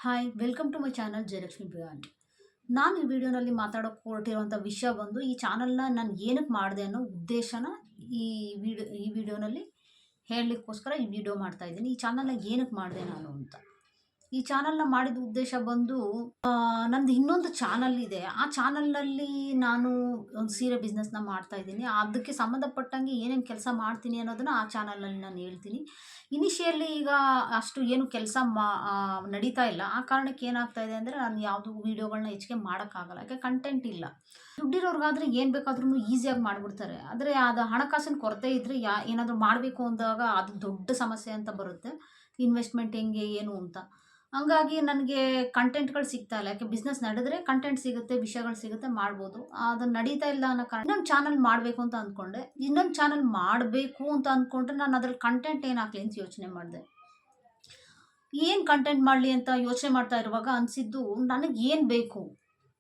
Hi welcome to my channel Jayalakshmi brand. ನಾನು ಈ ವಿಡಿಯೋನಲ್ಲಿ ಮಾತಾಡೋಕೆ ಹೊರಟಿರುವಂಥ ವಿಷಯ ಬಂದು ಈ ಚಾನಲ್ನ ನಾನು ಏನಕ್ಕೆ ಮಾಡಿದೆ ಅನ್ನೋ ಉದ್ದೇಶನ ಈ ವಿಡಿಯೋನಲ್ಲಿ ಹೇಳಲಿಕ್ಕೋಸ್ಕರ ಈ ವಿಡಿಯೋ ಮಾಡ್ತಾ ಇದ್ದೀನಿ. ಈ ಚಾನಲ್ನ ಏನಕ್ಕೆ ಮಾಡಿದೆ ನಾನು ಅಂತ. ಈ ಚಾನಲ್ನ ಮಾಡಿದ ಉದ್ದೇಶ ಬಂದು ನಂದು ಇನ್ನೊಂದು ಚಾನಲ್ ಇದೆ. ಆ ಚಾನಲ್ನಲ್ಲಿ ನಾನು ಒಂದು ಸೀರೆ ಬಿಸ್ನೆಸ್ನ ಮಾಡ್ತಾ ಇದ್ದೀನಿ. ಅದಕ್ಕೆ ಸಂಬಂಧಪಟ್ಟಂಗೆ ಏನೇನು ಕೆಲಸ ಮಾಡ್ತೀನಿ ಅನ್ನೋದನ್ನು ಆ ಚಾನಲ್ನಲ್ಲಿ ನಾನು ಹೇಳ್ತೀನಿ. ಇನಿಷಿಯಲಿ ಈಗ ಅಷ್ಟು ಏನು ಕೆಲಸ ನಡೀತಾ ಇಲ್ಲ. ಆ ಕಾರಣಕ್ಕೆ ಏನಾಗ್ತಾ ಇದೆ ಅಂದರೆ ನಾನು ಯಾವುದು ವೀಡಿಯೋಗಳನ್ನ ಹೆಚ್ಚಿಗೆ ಮಾಡೋಕ್ಕಾಗಲ್ಲ. ಯಾಕೆ ಕಂಟೆಂಟ್ ಇಲ್ಲ. ದುಡ್ಡಿರೋರ್ಗಾದರೆ ಏನು ಬೇಕಾದ್ರೂ ಈಸಿಯಾಗಿ ಮಾಡಿಬಿಡ್ತಾರೆ. ಆದರೆ ಅದು ಹಣಕಾಸಿನ ಕೊರತೆ ಇದ್ದರೆ ಏನಾದರೂ ಮಾಡಬೇಕು ಅಂದಾಗ ಅದು ದೊಡ್ಡ ಸಮಸ್ಯೆ ಅಂತ ಬರುತ್ತೆ. ಇನ್ವೆಸ್ಟ್ಮೆಂಟ್ ಹೆಂಗೆ ಏನು ಅಂತ. ಹಂಗಾಗಿ ನನಗೆ ಕಂಟೆಂಟ್ಗಳು ಸಿಗ್ತಾ ಇಲ್ಲ. ಯಾಕೆ ಬಿಸ್ನೆಸ್ ನಡೆದ್ರೆ ಕಂಟೆಂಟ್ ಸಿಗುತ್ತೆ, ವಿಷಯಗಳು ಸಿಗುತ್ತೆ, ಮಾಡ್ಬೋದು. ಅದು ನಡೀತಾ ಇಲ್ಲ ಅನ್ನೋ ಕಾರಣ ಇನ್ನೊಂದು ಚಾನಲ್ ಮಾಡಬೇಕು ಅಂತ ಅಂದ್ಕೊಂಡೆ. ಇನ್ನೊಂದು ಚಾನಲ್ ಮಾಡಬೇಕು ಅಂತ ಅಂದ್ಕೊಂಡ್ರೆ ನಾನು ಅದ್ರಲ್ಲಿ ಕಂಟೆಂಟ್ ಏನು ಹಾಕಲಿ ಅಂತ ಯೋಚನೆ ಮಾಡಿದೆ. ಏನು ಕಂಟೆಂಟ್ ಮಾಡಲಿ ಅಂತ ಯೋಚನೆ ಮಾಡ್ತಾ ಇರುವಾಗ ಅನಿಸಿದ್ದು, ನನಗೇನು ಬೇಕು,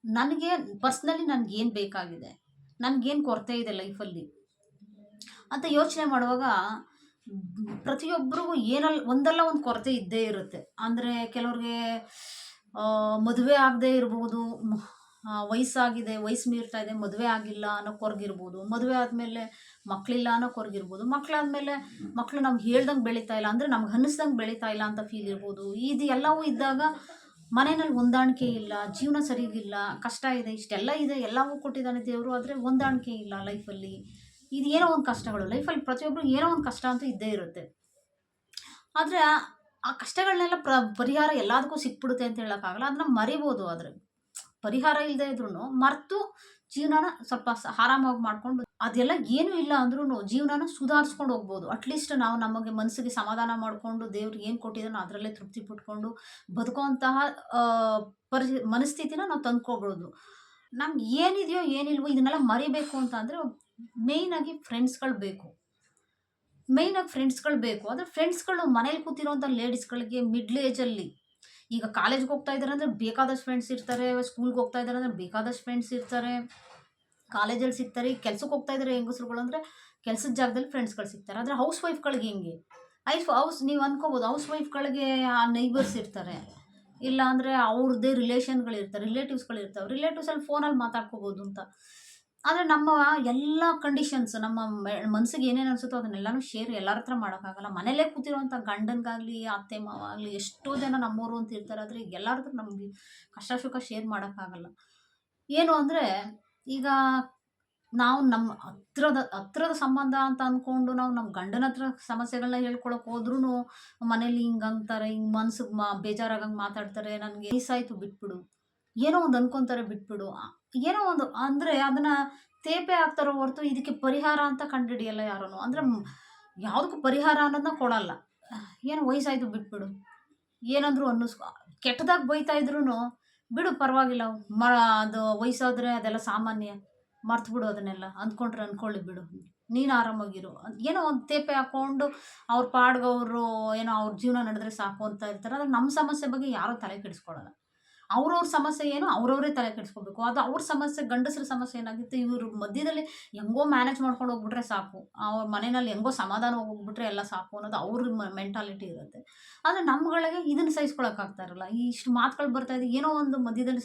ನನಗೆ ಪರ್ಸ್ನಲಿ ನನಗೇನು ಬೇಕಾಗಿದೆ, ನನಗೇನು ಕೊರತೆ ಇದೆ ಲೈಫಲ್ಲಿ ಅಂತ ಯೋಚನೆ ಮಾಡುವಾಗ ಪ್ರತಿಯೊಬ್ಬರಿಗೂ ಒಂದಲ್ಲ ಒಂದು ಕೊರತೆ ಇದ್ದೇ ಇರುತ್ತೆ. ಅಂದರೆ ಕೆಲವ್ರಿಗೆ ಮದುವೆ ಆಗದೆ ಇರ್ಬೋದು, ವಯಸ್ಸಾಗಿದೆ, ವಯಸ್ಸು ಮೀರ್ತಾ ಇದೆ, ಮದುವೆ ಆಗಿಲ್ಲ ಅನ್ನೋ ಕೊರಗಿರ್ಬೋದು. ಮದುವೆ ಆದಮೇಲೆ ಮಕ್ಕಳಿಲ್ಲ ಅನ್ನೋ ಕೊರಗಿರ್ಬೋದು. ಮಕ್ಕಳಾದಮೇಲೆ ಮಕ್ಕಳು ನಮ್ಗೆ ಹೇಳ್ದಂಗೆ ಬೆಳೀತಾ ಇಲ್ಲ, ಅಂದರೆ ನಮ್ಗೆ ಅನ್ನಿಸ್ದಂಗೆ ಬೆಳೀತಾ ಇಲ್ಲ ಅಂತ ಫೀಲ್ ಇರ್ಬೋದು. ಇದು ಎಲ್ಲವೂ ಇದ್ದಾಗ ಮನೆಯಲ್ಲಿ ಹೊಂದಾಣಿಕೆ ಇಲ್ಲ, ಜೀವನ ಸರಿಗಿಲ್ಲ, ಕಷ್ಟ ಇದೆ, ಇಷ್ಟೆಲ್ಲ ಇದೆ, ಎಲ್ಲವೂ ಕೊಟ್ಟಿದ್ದಾನೆ ದೇವರು. ಆದರೆ ಹೊಂದಾಣಿಕೆ ಇಲ್ಲ ಲೈಫಲ್ಲಿ. ಇದು ಏನೋ ಒಂದು ಕಷ್ಟಗಳು ಲೈಫಲ್ಲಿ ಪ್ರತಿಯೊಬ್ಬರು ಏನೋ ಒಂದು ಕಷ್ಟ ಅಂತೂ ಇದ್ದೇ ಇರುತ್ತೆ. ಆದರೆ ಆ ಕಷ್ಟಗಳನ್ನೆಲ್ಲ ಪರಿಹಾರ ಎಲ್ಲದಕ್ಕೂ ಸಿಕ್ಬಿಡುತ್ತೆ ಅಂತ ಹೇಳೋಕ್ಕಾಗಲ್ಲ. ಅದನ್ನ ಮರಿಬೋದು. ಆದರೆ ಪರಿಹಾರ ಇಲ್ಲದೆ ಇದ್ರೂ ಮರೆತು ಜೀವನನ ಸ್ವಲ್ಪ ಆರಾಮಾಗಿ ಮಾಡ್ಕೊಂಡು, ಅದೆಲ್ಲ ಏನೂ ಇಲ್ಲ ಅಂದ್ರೂ ಜೀವನನ ಸುಧಾರಿಸ್ಕೊಂಡು ಹೋಗ್ಬೋದು. ಅಟ್ಲೀಸ್ಟ್ ನಾವು ನಮಗೆ ಮನಸ್ಸಿಗೆ ಸಮಾಧಾನ ಮಾಡಿಕೊಂಡು ದೇವ್ರಿಗೆ ಏನು ಕೊಟ್ಟಿದ್ದಾನೋ ಅದರಲ್ಲೇ ತೃಪ್ತಿ ಪಟ್ಕೊಂಡು ಬದುಕುವಂತಹ ಮನಸ್ಥಿತಿನ ನಾವು ತಂದ್ಕೊಬೋದು. ನಮ್ಗೆ ಏನಿದೆಯೋ ಏನಿಲ್ವೋ ಇದನ್ನೆಲ್ಲ ಮರಿಬೇಕು ಅಂತ ಅಂದರೆ ಮೇಯ್ನಾಗಿ ಫ್ರೆಂಡ್ಸ್ಗಳು ಬೇಕು. ಆದರೆ ಫ್ರೆಂಡ್ಸ್ಗಳು ಮನೇಲಿ ಕೂತಿರೋಂಥ ಲೇಡೀಸ್ಗಳಿಗೆ ಮಿಡ್ಲ್ ಏಜಲ್ಲಿ, ಈಗ ಕಾಲೇಜ್ಗೆ ಹೋಗ್ತಾ ಇದ್ದಾರೆ ಅಂದರೆ ಬೇಕಾದಷ್ಟು ಫ್ರೆಂಡ್ಸ್ ಇರ್ತಾರೆ, ಸ್ಕೂಲ್ಗೆ ಹೋಗ್ತಾ ಇದ್ದಾರೆ ಅಂದರೆ ಬೇಕಾದಷ್ಟು ಫ್ರೆಂಡ್ಸ್ ಇರ್ತಾರೆ, ಕಾಲೇಜಲ್ಲಿ ಸಿಗ್ತಾರೆ. ಈಗ ಕೆಲ್ಸಕ್ಕೆ ಹೋಗ್ತಾ ಇದ್ದಾರೆ ಹೆಂಗಸ್ರುಗಳು ಅಂದರೆ ಕೆಲಸದ ಜಾಗದಲ್ಲಿ ಫ್ರೆಂಡ್ಸ್ಗಳು ಸಿಗ್ತಾರೆ. ಆದರೆ ಹೌಸ್ ವೈಫ್ಗಳಿಗೆ ಹೆಂಗೆ ನೀವು ಅಂದ್ಕೋಬೋದು, ಹೌಸ್ ವೈಫ್ಗಳಿಗೆ ಆ ನೈಬರ್ಸ್ ಇರ್ತಾರೆ, ಇಲ್ಲ ಅಂದರೆ ಅವ್ರದ್ದೇ ರಿಲೇಷನ್ಗಳಿರ್ತಾರೆ, ರಿಲೇಟಿವ್ಸ್ಗಳಿರ್ತಾವೆ. ರಿಲೇಟಿವ್ಸಲ್ಲಿ ಫೋನಲ್ಲಿ ಮಾತಾಡ್ಕೋಬೋದು ಅಂತ. ಆದರೆ ನಮ್ಮ ಎಲ್ಲ ಕಂಡೀಷನ್ಸ್, ನಮ್ಮ ಮನಸ್ಸಿಗೆ ಏನೇನು ಅನಿಸುತ್ತೋ ಅದನ್ನೆಲ್ಲನೂ ಶೇರ್ ಎಲ್ಲರ ಹತ್ರ ಮಾಡೋಕ್ಕಾಗಲ್ಲ. ಮನೇಲೇ ಕೂತಿರೋಂಥ ಗಂಡನಿಗಾಗಲಿ ಅತ್ತೆ ಮಾವ ಆಗಲಿ ಎಷ್ಟೋ ಜನ ನಮ್ಮವರು ಅಂತ ಇರ್ತಾರೆ. ಆದರೆ ಎಲ್ಲರ ಹತ್ರ ನಮಗೆ ಕಷ್ಟ ಸುಖ ಶೇರ್ ಮಾಡೋಕ್ಕಾಗಲ್ಲ. ಏನು ಅಂದರೆ ಈಗ ನಾವು ನಮ್ಮ ಹತ್ರದ ಸಂಬಂಧ ಅಂತ ಅಂದ್ಕೊಂಡು ನಾವು ನಮ್ಮ ಗಂಡನ ಹತ್ರ ಸಮಸ್ಯೆಗಳನ್ನ ಹೇಳ್ಕೊಳಕ್ಕೆ ಹೋದ್ರೂ ಮನೇಲಿ ಹಿಂಗೆ ಅಂತಾರೆ, ಹಿಂಗೆ ಮನ್ಸಿಗೆ ಬೇಜಾರಾಗಂಗೆ ಮಾತಾಡ್ತಾರೆ, ನನಗೆ ವಯಸ್ಸಾಯಿತು ಬಿಟ್ಬಿಡು, ಏನೋ ಒಂದು ಅನ್ಕೊತಾರೆ ಬಿಟ್ಬಿಡು, ಏನೋ ಒಂದು ಅಂದರೆ ಅದನ್ನು ತೇಪೆ ಆಗ್ತಾರೋ ಹೊರತು ಇದಕ್ಕೆ ಪರಿಹಾರ ಅಂತ ಕಂಡುಹಿಡಿಯಲ್ಲ ಯಾರೂ. ಅಂದರೆ ಯಾವುದಕ್ಕೂ ಪರಿಹಾರ ಅನ್ನೋದನ್ನ ಕೊಡಲ್ಲ. ಏನು ವಯಸ್ಸಾಯಿತು ಬಿಟ್ಬಿಡು, ಏನಂದ್ರು ಕೆಟ್ಟದಾಗಿ ಬೈತಾ ಇದ್ರೂ ಬಿಡು ಪರವಾಗಿಲ್ಲ, ಅದು ವಯಸ್ಸಾದರೆ ಅದೆಲ್ಲ ಸಾಮಾನ್ಯ, ಮರ್ತ್ಬಿಡು, ಅದನ್ನೆಲ್ಲ ಅಂದ್ಕೊಂಡ್ರೆ ಅಂದ್ಕೊಳ್ಳಿ ಬಿಡು, ನೀನು ಆರಾಮಾಗಿರು, ಏನೋ ಒಂದು ತೇಪೆ ಹಾಕ್ಕೊಂಡು ಅವ್ರ ಪಾಡ್ಗವರು ಏನೋ ಅವ್ರ ಜೀವನ ನಡೆದ್ರೆ ಸಾಕು ಅಂತ ಇರ್ತಾರೆ. ಆದರೆ ನಮ್ಮ ಸಮಸ್ಯೆ ಬಗ್ಗೆ ಯಾರೂ ತಲೆ ಕೆಡಿಸ್ಕೊಳ್ಳಲ್ಲ. ಅವ್ರವ್ರ ಸಮಸ್ಯೆ ಏನೋ ಅವ್ರವರೇ ತಲೆ ಕೆಡಿಸ್ಕೋಬೇಕು. ಅದು ಅವ್ರ ಸಮಸ್ಯೆ, ಗಂಡಸ್ರ ಸಮಸ್ಯೆ ಏನಾಗುತ್ತೆ, ಇವರು ಮಧ್ಯದಲ್ಲಿ ಹೆಂಗೋ ಮ್ಯಾನೇಜ್ ಮಾಡ್ಕೊಂಡು ಹೋಗ್ಬಿಟ್ರೆ ಸಾಕು, ಅವ್ರ ಮನೆಯಲ್ಲಿ ಹೆಂಗೋ ಸಮಾಧಾನ ಹೋಗ್ಬಿಟ್ರೆ ಎಲ್ಲ ಸಾಕು ಅನ್ನೋದು ಅವ್ರ ಮೆಂಟಾಲಿಟಿ ಇರುತ್ತೆ. ಆದರೆ ನಮ್ಗಳಿಗೆ ಇದನ್ನು ಸಹಿಸ್ಕೊಳಕ್ಕಾಗ್ತಾ ಇರಲ್ಲ. ಇಷ್ಟು ಮಾತುಗಳು ಬರ್ತಾ ಇದೆ, ಏನೋ ಒಂದು ಮಧ್ಯದಲ್ಲಿ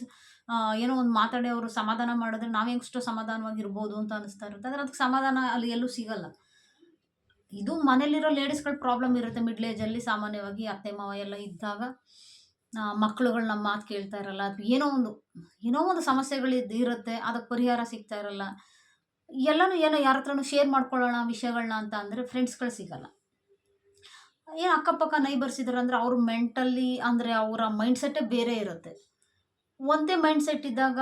ಏನೋ ಒಂದು ಮಾತಾಡಿ ಅವರು ಸಮಾಧಾನ ಮಾಡಿದ್ರೆ ನಾವು ಹೆಂಗಷ್ಟು ಸಮಾಧಾನವಾಗಿರ್ಬೋದು ಅಂತ ಅನಿಸ್ತಾ ಇರುತ್ತೆ. ಆದರೆ ಅದಕ್ಕೆ ಸಮಾಧಾನ ಅಲ್ಲಿ ಎಲ್ಲೂ ಸಿಗಲ್ಲ. ಇದು ಮನೇಲಿರೋ ಲೇಡೀಸ್ಗಳ ಪ್ರಾಬ್ಲಮ್ ಇರುತ್ತೆ. ಮಿಡ್ಲ್ ಏಜಲ್ಲಿ ಸಾಮಾನ್ಯವಾಗಿ ಅತ್ತೆ ಮಾವ ಎಲ್ಲ ಇದ್ದಾಗ ಮಕ್ಕಳುಗಳು ನಮ್ಮ ಮಾತು ಕೇಳ್ತಾ ಇರಲ್ಲ, ಅಥವಾ ಏನೋ ಒಂದು ಸಮಸ್ಯೆಗಳು ಇರುತ್ತೆ, ಅದಕ್ಕೆ ಪರಿಹಾರ ಸಿಗ್ತಾ ಇರಲ್ಲ. ಏನೋ ಯಾರ ಹತ್ರನೂ ಶೇರ್ ಮಾಡ್ಕೊಳ್ಳೋಣ ವಿಷಯಗಳನ್ನ ಅಂತ ಅಂದರೆ ಫ್ರೆಂಡ್ಸ್ಗಳು ಸಿಗಲ್ಲ. ಏನು ಅಕ್ಕಪಕ್ಕ ನೈಬರ್ಸ್ ಇದ್ದಾರೆ ಅಂದರೆ ಅವ್ರ ಮೆಂಟಲಿ, ಅಂದರೆ ಅವರ ಮೈಂಡ್ಸೆಟ್ಟೇ ಬೇರೆ ಇರುತ್ತೆ. ಒಂದೇ ಮೈಂಡ್ಸೆಟ್ ಇದ್ದಾಗ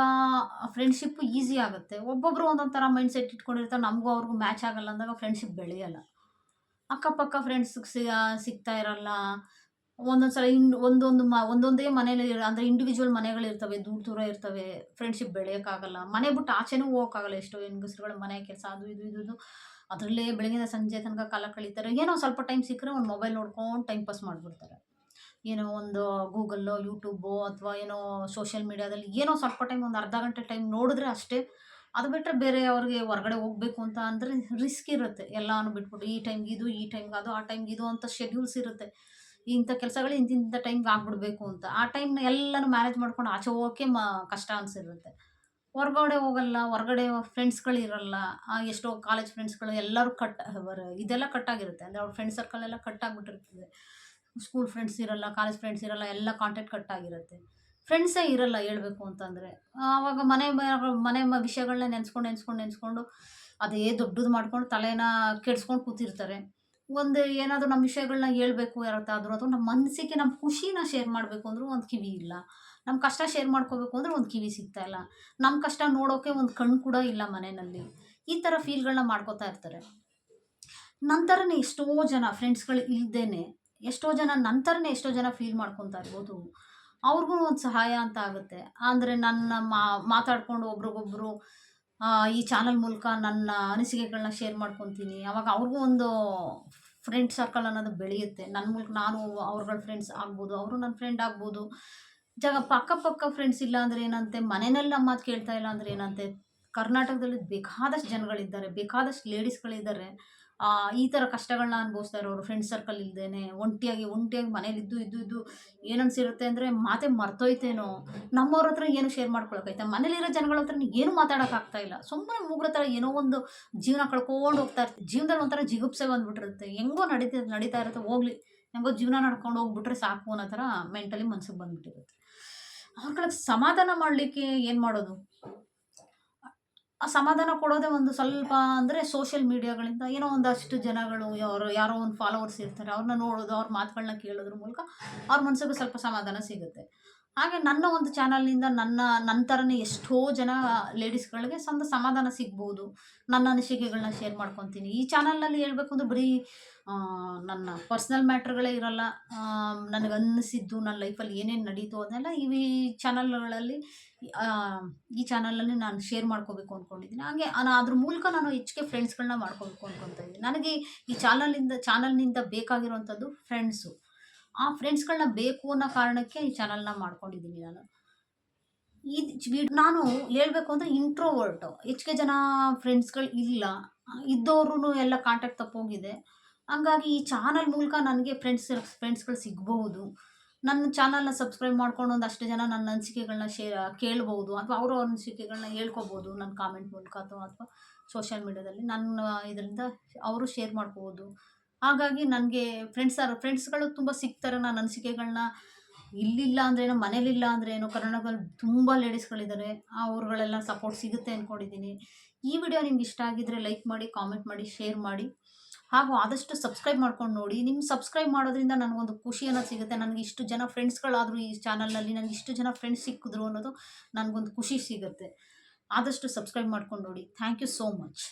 ಫ್ರೆಂಡ್ಶಿಪ್ಪು ಈಸಿ ಆಗುತ್ತೆ. ಒಬ್ಬೊಬ್ಬರು ಒಂದೊಂದು ಥರ ಮೈಂಡ್ಸೆಟ್ ಇಟ್ಕೊಂಡಿರ್ತಾರೆ, ನಮಗೂ ಅವ್ರಿಗೂ ಮ್ಯಾಚ್ ಆಗಲ್ಲ ಅಂದಾಗ ಫ್ರೆಂಡ್ಶಿಪ್ ಬೆಳೆಯಲ್ಲ. ಅಕ್ಕಪಕ್ಕ ಫ್ರೆಂಡ್ಸ್ಗೆ ಸಿಗ್ತಾ ಇರಲ್ಲ. ಒಂದೊಂದು ಸಲ ಒಂದೊಂದೇ ಮನೇಲಿ, ಅಂದರೆ ಇಂಡಿವಿಜುವಲ್ ಮನೆಗಳಿರ್ತವೆ, ದೂರ ಇರ್ತವೆ, ಫ್ರೆಂಡ್ಶಿಪ್ ಬೆಳೆಯೋಕ್ಕಾಗಲ್ಲ. ಮನೆ ಬಿಟ್ಟು ಆಚೆನೂ ಹೋಗೋಕ್ಕಾಗಲ್ಲ. ಎಷ್ಟೋ ಹೆಂಗಸ್ರುಗಳು ಮನೆ ಕೆಲಸ ಅದು ಇದು ಅದರಲ್ಲೇ ಬೆಳಗಿನ ಸಂಜೆ ತನಕ ಕಾಲ ಕಳೀತಾರೆ. ಏನೋ ಸ್ವಲ್ಪ ಟೈಮ್ ಸಿಕ್ಕರೆ ಒಂದು ಮೊಬೈಲ್ ನೋಡ್ಕೊಂಡು ಟೈಮ್ ಪಾಸ್ ಮಾಡಿಬಿಡ್ತಾರೆ. ಏನೋ ಒಂದು ಗೂಗಲ್ಲೋ ಯೂಟ್ಯೂಬೋ ಅಥವಾ ಏನೋ ಸೋಷಿಯಲ್ ಮೀಡಿಯಾದಲ್ಲಿ ಏನೋ ಸ್ವಲ್ಪ ಟೈಮ್, ಒಂದು ಅರ್ಧ ಗಂಟೆ ಟೈಮ್ ನೋಡಿದ್ರೆ ಅಷ್ಟೇ. ಅದು ಬಿಟ್ಟರೆ ಬೇರೆ ಅವ್ರಿಗೆ ಹೊರಗಡೆ ಹೋಗಬೇಕು ಅಂತ ಅಂದರೆ ರಿಸ್ಕ್ ಇರುತ್ತೆ. ಎಲ್ಲನೂ ಬಿಟ್ಬಿಟ್ಟು ಈ ಟೈಮ್ಗೆ ಇದು, ಈ ಟೈಮ್ಗೆ ಅದು, ಆ ಟೈಮ್ಗೆ ಇದು ಅಂತ ಶೆಡ್ಯೂಲ್ಸ್ ಇರುತ್ತೆ. ಇಂಥ ಕೆಲಸಗಳು ಇಂತಿಂಥ ಟೈಮ್ಗೆ ಆಗ್ಬಿಡಬೇಕು ಅಂತ. ಆ ಟೈಮ್‌ನ ಎಲ್ಲಾನು ಮ್ಯಾನೇಜ್ ಮಾಡ್ಕೊಂಡು ಆಚೆ ಹೋಗೋಕೆ ಕಷ್ಟ ಅನ್ಸಿರುತ್ತೆ. ಹೊರಗಡೆ ಹೋಗಲ್ಲ, ಹೊರಗಡೆ ಫ್ರೆಂಡ್ಸ್‌ಗಳಿರಲ್ಲ. ಎಷ್ಟೋ ಕಾಲೇಜ್ ಫ್ರೆಂಡ್ಸ್‌ಗಳು ಎಲ್ಲರೂ ಇದೆಲ್ಲ ಕಟ್ಟಾಗಿರುತ್ತೆ. ಅಂದರೆ ಅವ್ರ ಫ್ರೆಂಡ್ ಸರ್ಕಲ್ ಎಲ್ಲ ಕಟ್ಟಾಗ್ಬಿಟ್ಟಿರ್ತದೆ. ಸ್ಕೂಲ್ ಫ್ರೆಂಡ್ಸ್ ಇರಲ್ಲ, ಕಾಲೇಜ್ ಫ್ರೆಂಡ್ಸ್ ಇರಲ್ಲ, ಎಲ್ಲ ಕಾಂಟ್ಯಾಕ್ಟ್ ಕಟ್ಟಾಗಿರುತ್ತೆ. ಫ್ರೆಂಡ್ಸೇ ಇರಲ್ಲ ಹೇಳ್ಬೇಕು ಅಂತಂದರೆ. ಆವಾಗ ಮನೆ ವಿಷಯಗಳನ್ನ ನೆನೆಸ್ಕೊಂಡು ಅದೇ ದೊಡ್ಡದು ಮಾಡ್ಕೊಂಡು ತಲೆನ ಕೆಡ್ಸ್ಕೊಂಡು ಕೂತಿರ್ತಾರೆ. ಒಂದು ಏನಾದರೂ ನಮ್ಮ ವಿಷಯಗಳನ್ನ ಹೇಳ್ಬೇಕು ಯಾರತ್ತಾದ್ರೂ, ಅಥವಾ ನಮ್ಮ ಮನಸ್ಸಿಗೆ ನಮ್ಮ ಖುಷಿನ ಶೇರ್ ಮಾಡಬೇಕು ಅಂದ್ರೂ ಒಂದು ಕಿವಿ ಇಲ್ಲ. ನಮ್ಮ ಕಷ್ಟ ಶೇರ್ ಮಾಡ್ಕೋಬೇಕು ಅಂದ್ರೆ ಒಂದು ಕಿವಿ ಸಿಗ್ತಾ ಇಲ್ಲ. ನಮ್ಮ ಕಷ್ಟ ನೋಡೋಕೆ ಒಂದು ಕಣ್ಣು ಕೂಡ ಇಲ್ಲ ಮನೆಯಲ್ಲಿ. ಈ ಥರ ಫೀಲ್‌ಗಳನ್ನ ಮಾಡ್ಕೋತಾ ಇರ್ತಾರೆ. ನಂತರನೇ ಎಷ್ಟೋ ಜನ ಫ್ರೆಂಡ್ಸ್‌ಗಳು ಇಲ್ದೇನೆ, ಎಷ್ಟೋ ಜನ ಫೀಲ್ ಮಾಡ್ಕೊತಾ ಇರ್ಬೋದು. ಅವ್ರಿಗೂ ಒಂದು ಸಹಾಯ ಅಂತ ಆಗುತ್ತೆ. ಅಂದರೆ ನನ್ನ ಮಾತಾಡ್ಕೊಂಡು ಒಬ್ರಿಗೊಬ್ರು ಈ ಚಾನಲ್ ಮೂಲಕ ನನ್ನ ಅನಿಸಿಕೆಗಳನ್ನ ಶೇರ್ ಮಾಡ್ಕೊತೀನಿ. ಅವಾಗ ಅವ್ರಿಗೂ ಒಂದು ಫ್ರೆಂಡ್ ಸರ್ಕಲ್ ಅನ್ನೋದು ಬೆಳೆಯುತ್ತೆ. ನನ್ನ ಮೂಲಕ ನಾನು ಅವ್ರುಗಳ ಫ್ರೆಂಡ್ಸ್ ಆಗ್ಬೋದು, ಅವರು ನನ್ನ ಫ್ರೆಂಡ್ ಆಗ್ಬೋದು. ಅಕ್ಕಪಕ್ಕ ಫ್ರೆಂಡ್ಸ್ ಇಲ್ಲ ಅಂದರೆ ಏನಂತೆ, ಮನೆಯಲ್ಲಿ ನಮ್ಮ ಮಾತು ಕೇಳ್ತಾ ಇಲ್ಲ ಅಂದರೆ ಏನಂತೆ, ಕರ್ನಾಟಕದಲ್ಲಿ ಬೇಕಾದಷ್ಟು ಜನಗಳಿದ್ದಾರೆ, ಬೇಕಾದಷ್ಟು ಲೇಡೀಸ್‌ಗಳಿದ್ದಾರೆ. ಈ ಥರ ಕಷ್ಟಗಳನ್ನ ಅನುಭವಿಸ್ತಾ ಇರೋರು, ಫ್ರೆಂಡ್ ಸರ್ಕಲ್ ಇಲ್ದೇನೆ ಒಂಟಿಯಾಗಿ ಮನೇಲಿದ್ದು ಏನನ್ಸಿರುತ್ತೆ ಅಂದರೆ ಮಾತೇ ಮರ್ತೋಯ್ತೇನೋ, ನಮ್ಮವ್ರ ಹತ್ರ ಏನು ಶೇರ್ ಮಾಡ್ಕೊಳಕ್ಕೈತೆ, ಮನೇಲಿರೋ ಜನಗಳ ಹತ್ರ ಏನು ಮಾತಾಡೋಕ್ಕಾಗ್ತಾ ಇಲ್ಲ. ಸುಮ್ಮನೆ ಮೂಗ್ರ ಥರ ಏನೋ ಒಂದು ಜೀವನ ಕಳ್ಕೊಂಡು ಹೋಗ್ತಾ ಇರ್ತೀವಿ. ಜೀವನದಲ್ಲಿ ಒಂಥರ ಜಿಗುಪ್ಸೆ ಬಂದ್ಬಿಟ್ಟಿರುತ್ತೆ. ಹೆಂಗೋ ನಡೀತಾ ಇರುತ್ತೆ, ಹೋಗ್ಲಿ, ಹೆಂಗೋ ಜೀವನ ನಡ್ಕೊಂಡು ಹೋಗ್ಬಿಟ್ರೆ ಸಾಕು ಅನ್ನೋ ಥರ ಮೆಂಟಲಿ ಮನ್ಸಿಗೆ ಬಂದ್ಬಿಟ್ಟಿರುತ್ತೆ. ಅವ್ರುಗಳಿಗೆ ಸಮಾಧಾನ ಮಾಡಲಿಕ್ಕೆ ಏನು ಮಾಡೋದು? ಆ ಸಮಾಧಾನ ಕೊಡೋದೇ ಒಂದು ಸ್ವಲ್ಪ ಅಂದರೆ ಸೋಷಿಯಲ್ ಮೀಡಿಯಾಗಳಿಂದ ಏನೋ ಒಂದಷ್ಟು ಜನಗಳು ಯಾರೋ ಒಂದು ಫಾಲೋವರ್ಸ್ ಇರ್ತಾರೆ. ಅವ್ರನ್ನ ನೋಡೋದು, ಅವ್ರ ಮಾತುಗಳನ್ನ ಕೇಳೋದ್ರ ಮೂಲಕ ಅವ್ರ ಮನಸ್ಸಿಗೆ ಸ್ವಲ್ಪ ಸಮಾಧಾನ ಸಿಗುತ್ತೆ. ಹಾಗೆ ನನ್ನ ಒಂದು ಚಾನಲ್‌ನಿಂದ ನನ್ನ ಥರನೇ ಎಷ್ಟೋ ಜನ ಲೇಡೀಸ್‌ಗಳಿಗೆ ಸಮಾಧಾನ ಸಿಗ್ಬೋದು. ನನ್ನ ಅನಿಸಿಕೆಗಳನ್ನ ಶೇರ್ ಮಾಡ್ಕೊತೀನಿ. ಈ ಚಾನಲ್‌ನಲ್ಲಿ ಹೇಳ್ಬೇಕು ಅಂದ್ರೆ ಬರೀ ನನ್ನ ಪರ್ಸ್ನಲ್ ಮ್ಯಾಟ್ರ್‌ಗಳೇ ಇರಲ್ಲ. ನನಗನ್ನಿಸಿದ್ದು ನನ್ನ ಲೈಫಲ್ಲಿ ಏನೇನು ನಡೀತು ಅದನ್ನೆಲ್ಲ ಈ ಚಾನಲ್‌ಗಳಲ್ಲಿ ಈ ಚಾನಲಲ್ಲಿ ನಾನು ಶೇರ್ ಮಾಡ್ಕೋಬೇಕು ಅಂದ್ಕೊಂಡಿದ್ದೀನಿ. ಹಾಗೆ ಅದ್ರ ಮೂಲಕ ನಾನು ಹೆಚ್ಚಿಗೆ ಫ್ರೆಂಡ್ಸ್‌ಗಳನ್ನ ಮಾಡ್ಕೋಬೇಕು ಅನ್ಕೊತಾ ಇದ್ದೀನಿ. ನನಗೆ ಈ ಚಾನಲ್‌ನಿಂದ ಬೇಕಾಗಿರುವಂಥದ್ದು ಫ್ರೆಂಡ್ಸು. ಆ ಫ್ರೆಂಡ್ಸ್‌ಗಳನ್ನ ಬೇಕು ಅನ್ನೋ ಕಾರಣಕ್ಕೆ ಈ ಚಾನಲ್‌ನ ಮಾಡ್ಕೊಂಡಿದ್ದೀನಿ ನಾನು. ನಾನು ಹೇಳ್ಬೇಕು ಅಂದರೆ ಇಂಟ್ರೋವರ್ಟು. ಹೆಚ್ಚಿಗೆ ಜನ ಫ್ರೆಂಡ್ಸ್‌ಗಳು ಇಲ್ಲ. ಇದ್ದವ್ರೂ ಎಲ್ಲ ಕಾಂಟ್ಯಾಕ್ಟ್ ತಪ್ಪೋಗಿದೆ. ಹಂಗಾಗಿ ಈ ಚಾನಲ್ ಮೂಲಕ ನನಗೆ ಫ್ರೆಂಡ್ಸ್‌ಗಳು ಸಿಗ್ಬಹುದು. ನನ್ನ ಚಾನಲ್‌ನ ಸಬ್ಸ್ಕ್ರೈಬ್ ಮಾಡ್ಕೊಂಡು ಒಂದಷ್ಟು ಜನ ನನ್ನ ಅನಿಸಿಕೆಗಳನ್ನ ಕೇಳ್ಬೋದು, ಅಥವಾ ಅವ್ರ ಅನಿಸಿಕೆಗಳನ್ನ ಹೇಳ್ಕೊಬೋದು ನನ್ನ ಕಾಮೆಂಟ್ ಮೂಲಕ, ಅಥವಾ ಸೋಷಿಯಲ್ ಮೀಡಿಯಾದಲ್ಲಿ ನನ್ನ ಇದರಿಂದ ಅವರು ಶೇರ್ ಮಾಡ್ಕೋಬೋದು. ಹಾಗಾಗಿ ನನಗೆ ಫ್ರೆಂಡ್ಸ್‌ಗಳು ತುಂಬ ಸಿಗ್ತಾರೆ. ನನ್ನ ಅನಿಸಿಕೆಗಳನ್ನ ಇಲ್ಲಿಲ್ಲ ಅಂದ್ರೇನು, ಮನೇಲಿಲ್ಲ ಅಂದ್ರೇನು, ಕರ್ನಾಟಕದಲ್ಲಿ ತುಂಬ ಲೇಡೀಸ್‌ಗಳಿದ್ದಾರೆ. ಅವ್ರುಗಳೆಲ್ಲ ಸಪೋರ್ಟ್ ಸಿಗುತ್ತೆ ಅಂದ್ಕೊಂಡಿದ್ದೀನಿ. ಈ ವಿಡಿಯೋ ನಿಮ್ಗೆ ಇಷ್ಟ ಆಗಿದ್ದರೆ ಲೈಕ್ ಮಾಡಿ, ಕಾಮೆಂಟ್ ಮಾಡಿ, ಶೇರ್ ಮಾಡಿ. ಹಾಗೂ ಆದಷ್ಟು ಸಬ್ಸ್ಕ್ರೈಬ್ ಮಾಡ್ಕೊಂಡು ನೋಡಿ. ನಿಮ್ಮ ಸಬ್ಸ್ಕ್ರೈಬ್ ಮಾಡೋದ್ರಿಂದ ನನಗೊಂದು ಖುಷಿ ಅನ್ನೋದು ಸಿಗುತ್ತೆ. ನನಗೆ ಇಷ್ಟು ಜನ ಫ್ರೆಂಡ್ಸ್‌ಗಳಾದರು ಈ ಚಾನಲ್‌ನಲ್ಲಿ, ನನಗೆ ಇಷ್ಟು ಜನ ಫ್ರೆಂಡ್ಸ್ ಸಿಕ್ಕಿದ್ರು ಅನ್ನೋದು ನನಗೊಂದು ಖುಷಿ ಸಿಗುತ್ತೆ. ಆದಷ್ಟು ಸಬ್ಸ್ಕ್ರೈಬ್ ಮಾಡ್ಕೊಂಡು ನೋಡಿ. Thank you so much.